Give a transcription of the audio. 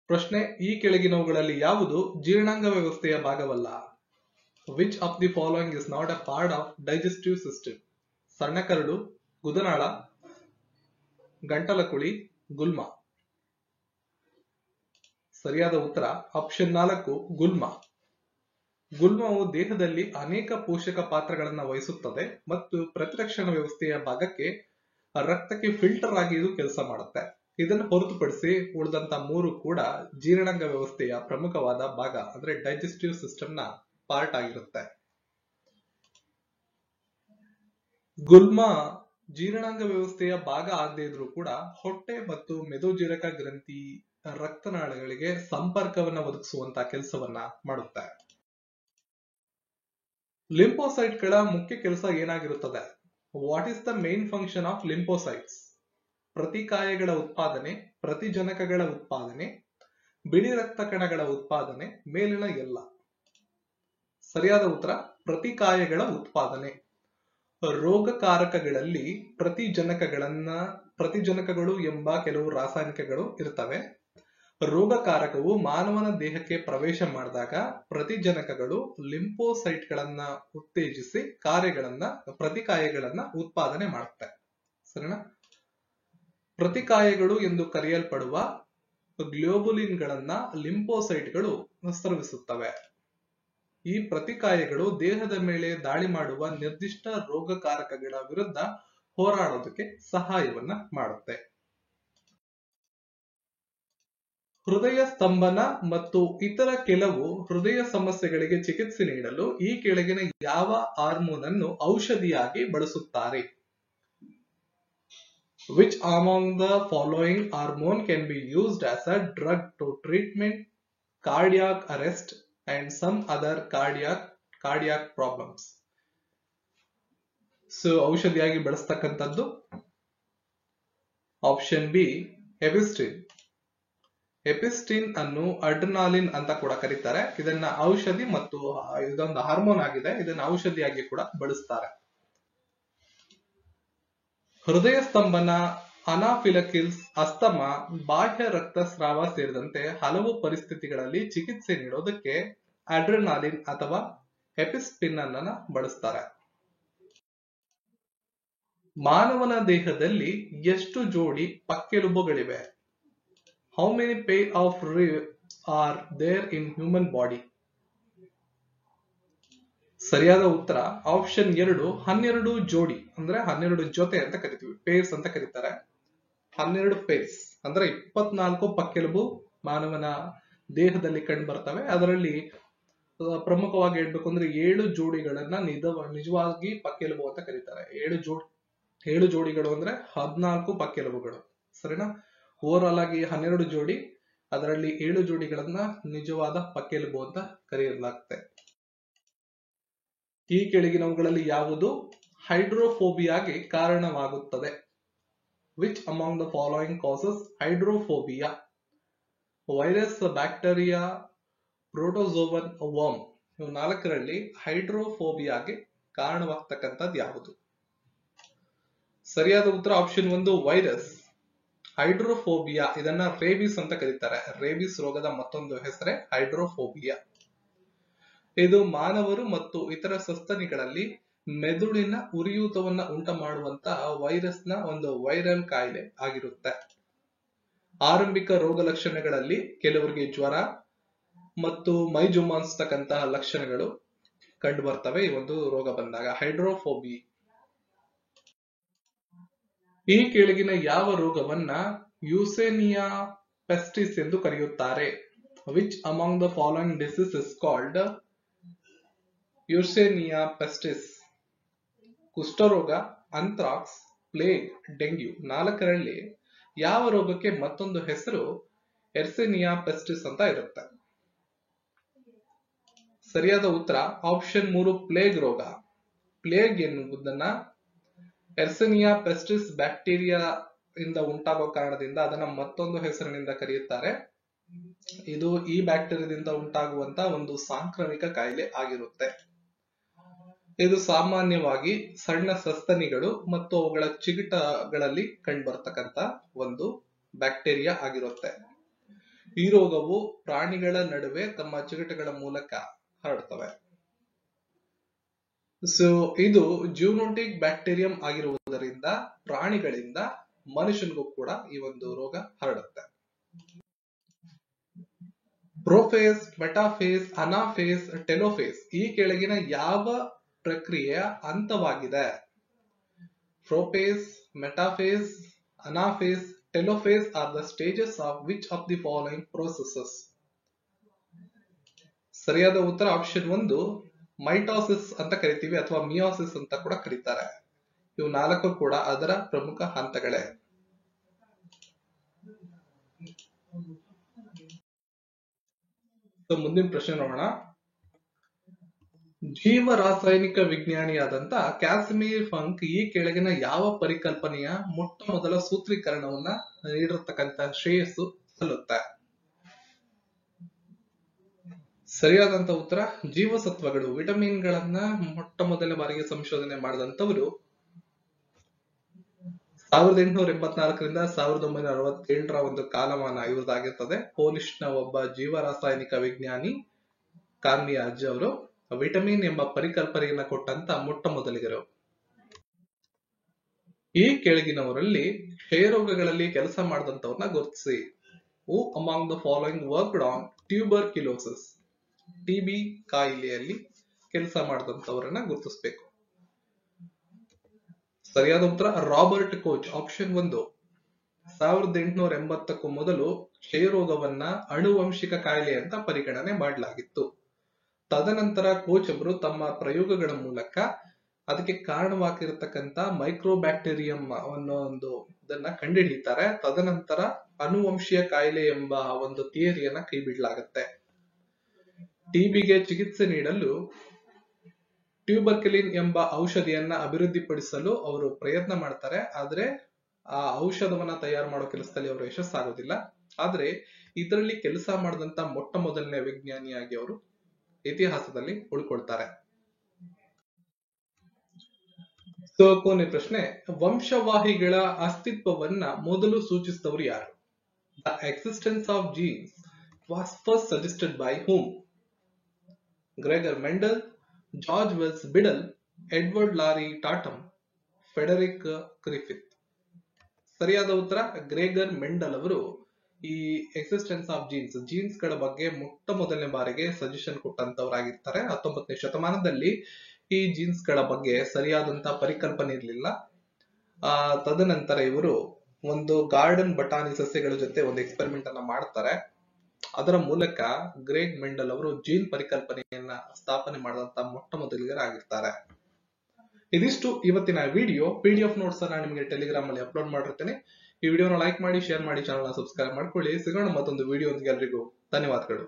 ಪ್ರಶ್ನೆ, ಈ ಕೆಳಗಿನವುಗಳಲ್ಲಿ ಯಾವುದು ಜೀರ್ಣಾಂಗ ವ್ಯವಸ್ಥೆಯ ಭಾಗವಲ್ಲ? Which of the following is not a part of digestive system? ಸಣ್ಣ ಕರಡು, ಗುದನಾಳ, ಗಂಟಲಕುಳಿ, ಗುಲ್ಮ. ಸರಿಯಾದ ಉತ್ತರ ಆಪ್ಷನ್ 4 ಗುಲ್ಮ. ಗುಲ್ಮವು ದೇಹದಲ್ಲಿ ಅನೇಕ ಪೋಷಕ ಪಾತ್ರಗಳನ್ನು ವಹಿಸುತ್ತದೆ ಮತ್ತು ಪ್ರತಿರಕ್ಷಣಾ ವ್ಯವಸ್ಥೆಯ ಭಾಗಕ್ಕೆ ರಕ್ತಕ್ಕೆ ಫಿಲ್ಟರ್ ಆಗಿ ಇದು ಕೆಲಸ ಮಾಡುತ್ತೆ. ಇದನ್ನು ಹೊರತುಪಡಿಸಿ ಉಳಿದಂತ 3 ಕೂಡ ಜೀರ್ಣಾಂಗ ವ್ಯವಸ್ಥೆಯ ಪ್ರಮುಖವಾದ ಭಾಗ ಅಂದ್ರೆ ಡೈಜೆಸ್ಟಿವ್ ಸಿಸ್ಟಮ್ ನ ಪಾರ್ಟ್ ಆಗಿರುತ್ತೆ. ಗುಲ್ಮ ಜೀರ್ಣಾಂಗ ವ್ಯವಸ್ಥೆಯ ಭಾಗ ಆಗದೇ ಇದ್ರೂ ಕೂಡ ಹೊಟ್ಟೆ ಮತ್ತು ಮೆದೋಜೀರಕ ಗ್ರಂಥಿ ರಕ್ತನಾಳಗಳಿಗೆ ಸಂಪರ್ಕವನ್ನ ಒದಗಿಸುವಂತ ಕೆಲಸವನ್ನ ಮಾಡುತ್ತೆ. ಲಿಂಫೋಸೈಟ್ ಗಳ ಮುಖ್ಯ ಕೆಲಸ ಏನಾಗಿರುತ್ತದೆ? What is the main function of lymphocytes? ಪ್ರತಿಕಾಯಗಳ ಉತ್ಪಾದನೆ, ಪ್ರತಿಜನಕಗಳ ಉತ್ಪಾದನೆ, ಬಿಳಿ ರಕ್ತ ಕಣಗಳ ಉತ್ಪಾದನೆ, ಮೇಲಿನ ಎಲ್ಲ. ಸರಿಯಾದ ಉತ್ತರ ಪ್ರತಿಕಾಯಗಳ ಉತ್ಪಾದನೆ. ರೋಗಕಾರಕಗಳಲ್ಲಿ ಪ್ರತಿಜನಕಗಳು ಎಂಬ ಕೆಲವು ರಾಸಾಯನಿಕಗಳು ಇರ್ತವೆ. ರೋಗಕಾರಕವು ಮಾನವನ ದೇಹಕ್ಕೆ ಪ್ರವೇಶ ಮಾಡಿದಾಗ ಪ್ರತಿಜನಕಗಳು ಲಿಂಫೋಸೈಟ್ ಗಳನ್ನ ಉತ್ತೇಜಿಸಿ ಪ್ರತಿಕಾಯಗಳನ್ನ ಉತ್ಪಾದನೆ ಮಾಡುತ್ತೆ. ಸರಿನಾ? ಪ್ರತಿಕಾಯಗಳು ಎಂದು ಕರೆಯಲ್ಪಡುವ ಗ್ಲೋಬುಲಿನ್ ಗಳನ್ನ ಲಿಂಫೋಸೈಟ್ ಗಳು ಸ್ರವಿಸುತ್ತವೆ. ಈ ಪ್ರತಿಕಾಯಗಳು ದೇಹದ ಮೇಲೆ ದಾಳಿ ಮಾಡುವ ನಿರ್ದಿಷ್ಟ ರೋಗಕಾರಕಗಳ ವಿರುದ್ಧ ಹೋರಾಡೋದಕ್ಕೆ ಸಹಾಯವನ್ನ ಮಾಡುತ್ತೆ. ಹೃದಯ ಸ್ತಂಭನ ಮತ್ತು ಇತರ ಕೆಲವು ಹೃದಯ ಸಮಸ್ಯೆಗಳಿಗೆ ಚಿಕಿತ್ಸೆ ನೀಡಲು ಈ ಕೆಳಗಿನ ಯಾವ ಹಾರ್ಮೋನ್ ಅನ್ನು ಔಷಧಿಯಾಗಿ ಬಳಸುತ್ತಾರೆ? Which among the following hormone can be used as a drug to treatment cardiac arrest and some other cardiac problems? So ಔಷಧಿಯಾಗಿ ಬಳಸ್ತಕ್ಕಂಥದ್ದು ಆಪ್ಷನ್ ಬಿ ಎಪಿಸ್ಟಿನ್. ಎಪಿಸ್ಟಿನ್ ಅನ್ನು ಅಡ್ರಿನಾಲಿನ್ ಅಂತ ಕೂಡ ಕರೀತಾರೆ. ಇದನ್ನ ಔಷಧಿ ಮತ್ತು ಇದೊಂದು ಹಾರ್ಮೋನ್ ಆಗಿದೆ. ಇದನ್ನ ಔಷಧಿಯಾಗಿ ಕೂಡ ಬಳಸ್ತಾರೆ. ಹೃದಯ ಸ್ತಂಭನ, ಅನಾಫಿಲಕಿಲ್ಸ್, ಅಸ್ತಮ, ಬಾಹ್ಯ ರಕ್ತಸ್ರಾವ ಸೇರಿದಂತೆ ಹಲವು ಪರಿಸ್ಥಿತಿಗಳಲ್ಲಿ ಚಿಕಿತ್ಸೆ ನೀಡೋದಕ್ಕೆ ಅಡ್ರಿನಾಲಿನ್ ಅಥವಾ ಎಪಿಸ್ಟಿನ್ ಅನ್ನ ಬಳಸ್ತಾರೆ. ಮಾನವನ ದೇಹದಲ್ಲಿ ಎಷ್ಟು ಜೋಡಿ ಪಕ್ಕೆಲುಬುಗಳಿವೆ? How many pair of ribs are there in human body? ಸರಿಯಾದ ಉತ್ತರ ಆಪ್ಷನ್ 2 12 ಜೋಡಿ ಅಂದ್ರೆ 12 ಜೊತೆ ಅಂತ ಕರಿತೀವಿ. ಪೇರ್ಸ್ ಅಂತ ಕರೀತಾರೆ. 12 ಪೇರ್ಸ್ ಅಂದ್ರೆ 24 ಪಕ್ಕೆಲುಬು ಮಾನವನ ದೇಹದಲ್ಲಿ ಕಂಡು ಬರ್ತವೆ. ಅದರಲ್ಲಿ ಪ್ರಮುಖವಾಗಿ ಹೇಳ್ಬೇಕು ಅಂದ್ರೆ 7 ಜೋಡಿಗಳನ್ನ ನಿಜವಾಗಿ ಪಕ್ಕೆಲುಬು ಅಂತ ಕರೀತಾರೆ. 7 ಜೋಡಿಗಳು ಅಂದ್ರೆ 14 ಪಕ್ಕೆಲುಬುಗಳು. ಸರಿನಾ? ಓವರ್ ಆಗಿ 12 ಜೋಡಿ, ಅದರಲ್ಲಿ 7 ಜೋಡಿಗಳನ್ನ ನಿಜವಾದ ಪಕ್ಕೆಲುಬು ಅಂತ ಕರೆಯಲಾಗುತ್ತೆ. ಈ ಕೆಳಗಿನವುಗಳಲ್ಲಿ ಯಾವುದು ಹೈಡ್ರೋಫೋಬಿಯಾಗೆ ಕಾರಣವಾಗುತ್ತದೆ? Which among the following causes hydrophobia? Virus, bacteria, protozoan, worm. ಇವು 4ರಲ್ಲಿ ಹೈಡ್ರೋಫೋಬಿಯಾಗೆ ಕಾರಣವಾಗ್ತಕ್ಕಂಥದ್ದು ಯಾವುದು? ಸರಿಯಾದ ಉತ್ತರ ಆಪ್ಷನ್ 1 ವೈರಸ್. ಹೈಡ್ರೋಫೋಬಿಯಾ ಇದನ್ನ ರೇಬಿಸ್ ಅಂತ ಕರೀತಾರೆ. ರೇಬಿಸ್ ರೋಗದ ಮತ್ತೊಂದು ಹೆಸರೇ ಹೈಡ್ರೋಫೋಬಿಯಾ. ಇದು ಮಾನವರು ಮತ್ತು ಇತರ ಸಸ್ತನಿಗಳಲ್ಲಿ ಮೆದುಳಿನ ಉರಿಯೂತವನ್ನ ಉಂಟು ಮಾಡುವಂತ ವೈರಸ್ ನ ಒಂದು ವೈರಲ್ ಕಾಯಿಲೆ ಆಗಿರುತ್ತೆ. ಆರಂಭಿಕ ರೋಗ ಲಕ್ಷಣಗಳಲ್ಲಿ ಕೆಲವರಿಗೆ ಜ್ವರ ಮತ್ತು ಮೈ ಜುಮ್ಮಾನ್ಸ್ತಕ್ಕಂತಹ ಲಕ್ಷಣಗಳು ಕಂಡು ಬರ್ತವೆ ಈ ಒಂದು ರೋಗ ಬಂದಾಗ. ಹೈಡ್ರೋಫೋಬಿ. ಈ ಕೆಳಗಿನ ಯಾವ ರೋಗವನ್ನ ಯುಸೇನಿಯಾ ಪೆಸ್ಟಿಸ್ ಎಂದು ಕರೆಯುತ್ತಾರೆ? Which among the following disease is called Yersinia pestis? ಕುಷ್ಠರೋಗ, ಅಂಥ್ರಾಕ್ಸ್, ಪ್ಲೇಗ್, ಡೆಂಗ್ಯೂ. 4ರಲ್ಲಿ ಯಾವ ರೋಗಕ್ಕೆ ಮತ್ತೊಂದು ಹೆಸರು ಎರ್ಸೇನಿಯಾ ಪೆಸ್ಟಿಸ್ ಅಂತ ಇರುತ್ತೆ? ಸರಿಯಾದ ಉತ್ತರ ಆಪ್ಷನ್ 3 ಪ್ಲೇಗ್ ರೋಗ. ಪ್ಲೇಗ್ ಎನ್ನುವುದನ್ನ ಎರ್ಸೇನಿಯಾ ಪೆಸ್ಟಿಸ್ ಬ್ಯಾಕ್ಟೀರಿಯಾ ಇಂದ ಉಂಟಾಗುವ ಕಾರಣದಿಂದ ಅದನ್ನ ಮತ್ತೊಂದು ಹೆಸರಿನಿಂದ ಕರೆಯುತ್ತಾರೆ. ಇದು ಈ ಬ್ಯಾಕ್ಟೀರಿಯಾದಿಂದ ಉಂಟಾಗುವಂತ ಒಂದು ಸಾಂಕ್ರಾಮಿಕ ಕಾಯಿಲೆ ಆಗಿರುತ್ತೆ. ಇದು ಸಾಮಾನ್ಯವಾಗಿ ಸಣ್ಣ ಸಸ್ತನಿಗಳು ಮತ್ತು ಅವುಗಳ ಚಿಗುಟಗಳಲ್ಲಿ ಕಂಡುಬರ್ತಕ್ಕಂತ ಒಂದು ಬ್ಯಾಕ್ಟೀರಿಯಾ ಆಗಿರುತ್ತೆ. ಈ ರೋಗವು ಪ್ರಾಣಿಗಳ ನಡುವೆ ತಮ್ಮ ಚಿಗಟಗಳ ಮೂಲಕ ಹರಡುತ್ತವೆ. ಸೊ ಇದು ಜೂನೋಟಿಕ್ ಬ್ಯಾಕ್ಟೀರಿಯಂ ಆಗಿರುವುದರಿಂದ ಪ್ರಾಣಿಗಳಿಂದ ಮನುಷ್ಯನಿಗೂ ಕೂಡ ಈ ಒಂದು ರೋಗ ಹರಡುತ್ತೆ. ಪ್ರೊಫೇಸ್, ಮೆಟಾಫೇಸ್, ಅನಾಫೇಸ್, ಟೆಲೋಫೇಸ್ ಈ ಕೆಳಗಿನ ಯಾವ ಪ್ರಕ್ರಿಯೆಯ ಹಂತವಾಗಿದೆ? Prophase, metaphase, anaphase, telophase are the stages of which of the following processes? ಸರಿಯಾದ ಉತ್ತರ ಆಪ್ಷನ್ 1 ಮೈಟೋಸಿಸ್ ಅಂತ ಕರಿತೀವಿ ಅಥವಾ ಮಿಯೋಸಿಸ್ ಅಂತ ಕೂಡ ಕರೀತಾರೆ. ಇವು 4 ಕೂಡ ಅದರ ಪ್ರಮುಖ ಹಂತಗಳೇ. ಮುಂದಿನ ಪ್ರಶ್ನೆ ನೋಡೋಣ. ಜೀವ ರಾಸಾಯನಿಕ ವಿಜ್ಞಾನಿಯಾದಂತ ಕ್ಯಾಸಿಮಿರ್ ಫಂಕ್ ಈ ಕೆಳಗಿನ ಯಾವ ಪರಿಕಲ್ಪನೆಯ ಮೊಟ್ಟ ಮೊದಲ ಸೂತ್ರೀಕರಣವನ್ನ ನೀಡಿರತಕ್ಕಂತ ಶ್ರೇಯಸ್ಸು ಸಲ್ಲುತ್ತೆ? ಸರಿಯಾದಂತ ಉತ್ತರ ಜೀವಸತ್ವಗಳು, ವಿಟಮಿನ್ಗಳನ್ನ ಮೊಟ್ಟ ಮೊದಲ ಬಾರಿಗೆ ಸಂಶೋಧನೆ ಮಾಡಿದಂತವರು 1884ರಿಂದ 1967ರ ಒಂದು ಕಾಲಮಾನ ಇವ್ರದಾಗಿರ್ತದೆ. ಪೋಲಿಷ್ ನ ಒಬ್ಬ ಜೀವ ರಾಸಾಯನಿಕ ವಿಜ್ಞಾನಿ ಕಾರ್ನಿಯಾಜ್ ಅವರು ವಿಟಮಿನ್ ಎಂಬ ಪರಿಕಲ್ಪನೆಯನ್ನ ಕೊಟ್ಟಂತ ಮೊಟ್ಟ ಮೊದಲಿಗರು. ಈ ಕೆಳಗಿನವರಲ್ಲಿ ಕ್ಷಯರೋಗಗಳಲ್ಲಿ ಕೆಲಸ ಮಾಡಿದಂತವ್ರನ್ನ ಗುರುತಿಸಿ. Who among the following worked on tuberculosis? TB ಕಾಯಿಲೆಯಲ್ಲಿ ಕೆಲಸ ಮಾಡಿದಂತವರನ್ನ ಗುರುತಿಸಬೇಕು. ಸರಿಯಾದ ಉತ್ತರ ರಾಬರ್ಟ್ ಕೋಚ್, ಆಪ್ಷನ್ 1. 1880ಕ್ಕೂ ಮೊದಲು ಕ್ಷಯರೋಗವನ್ನ ಅನುವಂಶಿಕ ಕಾಯಿಲೆ ಅಂತ ಪರಿಗಣನೆ ಮಾಡಲಾಗಿತ್ತು. ತದನಂತರ ಕೋಚ್ ಅವರು ತಮ್ಮ ಪ್ರಯೋಗಗಳ ಮೂಲಕ ಅದಕ್ಕೆ ಕಾರಣವಾಗಿರತಕ್ಕಂತ ಮೈಕ್ರೋಬ್ಯಾಕ್ಟೀರಿಯಂ ಅನ್ನೋ ಒಂದು ಇದನ್ನ ಕಂಡುಹಿಡಿತಾರೆ. ತದನಂತರ ಅನುವಂಶೀಯ ಕಾಯಿಲೆ ಎಂಬ ಒಂದು ಥಿಯರಿಯನ್ನ ಕೈ ಬಿಡಲಾಗುತ್ತೆ. ಟಿಬಿಗೆ ಚಿಕಿತ್ಸೆ ನೀಡಲು ಟ್ಯೂಬರ್ಕ್ಯುಲಿನ್ ಎಂಬ ಔಷಧಿಯನ್ನ ಅಭಿವೃದ್ಧಿಪಡಿಸಲು ಅವರು ಪ್ರಯತ್ನ ಮಾಡ್ತಾರೆ. ಆದ್ರೆ ಆ ಔಷಧವನ್ನ ತಯಾರು ಮಾಡೋ ಕೆಲಸದಲ್ಲಿ ಅವರು ಯಶಸ್ಸಾಗೋದಿಲ್ಲ. ಆದ್ರೆ ಇದರಲ್ಲಿ ಕೆಲಸ ಮಾಡಿದಂತ ಮೊಟ್ಟ ಮೊದಲನೇ ವಿಜ್ಞಾನಿಯಾಗಿ ಅವರು ಇತಿಹಾಸದಲ್ಲಿ ಉಳ್ಕೊಳ್ತಾರೆ. ಸೊ ಕೊನೆ ಪ್ರಶ್ನೆ, ವಂಶವಾಹಿಗಳ ಅಸ್ತಿತ್ವವನ್ನ ಮೊದಲು ಸೂಚಿಸಿದವರು ಯಾರು? The existence of genes was first suggested by whom? Gregor Mendel, George Wells Beadle, Edward Lawrie Tatum, Frederick Griffith? ಸರಿಯಾದ ಉತ್ತರ ಗ್ರೆಗರ್ ಮೆಂಡಲ್ ಅವರು ಈ ಎಕ್ಸಿಸ್ಟೆನ್ಸ್ ಆಫ್ ಜೀನ್ಸ್ ಗಳ ಬಗ್ಗೆ ಮೊಟ್ಟ ಮೊದಲನೇ ಬಾರಿಗೆ ಸಜೆಷನ್ ಕೊಟ್ಟಂತವರಾಗಿರ್ತಾರೆ. 19ನೇ ಶತಮಾನದಲ್ಲಿ ಈ ಜೀನ್ಸ್ ಗಳ ಬಗ್ಗೆ ಸರಿಯಾದಂತ ಪರಿಕಲ್ಪನೆ ಇರಲಿಲ್ಲ. ತದನಂತರ ಇವರು ಒಂದು ಗಾರ್ಡನ್ ಬಟಾನಿ ಸಸ್ಯಗಳ ಜೊತೆ ಒಂದು ಎಕ್ಸ್ಪೆರಿಮೆಂಟ್ ಅನ್ನ ಮಾಡ್ತಾರೆ. ಅದರ ಮೂಲಕ ಗ್ರೆಗ್ ಮೆಂಡಲ್ ಅವರು ಜೀನ್ ಪರಿಕಲ್ಪನೆಯನ್ನ ಸ್ಥಾಪನೆ ಮಾಡಿದಂತ ಮೊಟ್ಟ ಮೊದಲಿಗರಾಗಿರ್ತಾರೆ. ಇದಿಷ್ಟು ಇವತ್ತಿನ ವಿಡಿಯೋ. PDF ನೋಟ್ಸ್ ಅನ್ನ ನಿಮಗೆ ಟೆಲಿಗ್ರಾಮ್ ಅಲ್ಲಿ ಅಪ್ಲೋಡ್ ಮಾಡಿರ್ತೇನೆ. ಈ ವಿಡಿಯೋನ ಲೈಕ್ ಮಾಡಿ, ಶೇರ್ ಮಾಡಿ, ಚಾನಲ್ ನ ಸಬ್ಸ್ಕ್ರೈಬ್ ಮಾಡ್ಕೊಳ್ಳಿ. ಸಿಗೋಣ ಮತ್ತೊಂದು ವಿಡಿಯೋ. ಎಲ್ರಿಗೂ ಧನ್ಯವಾದಗಳು.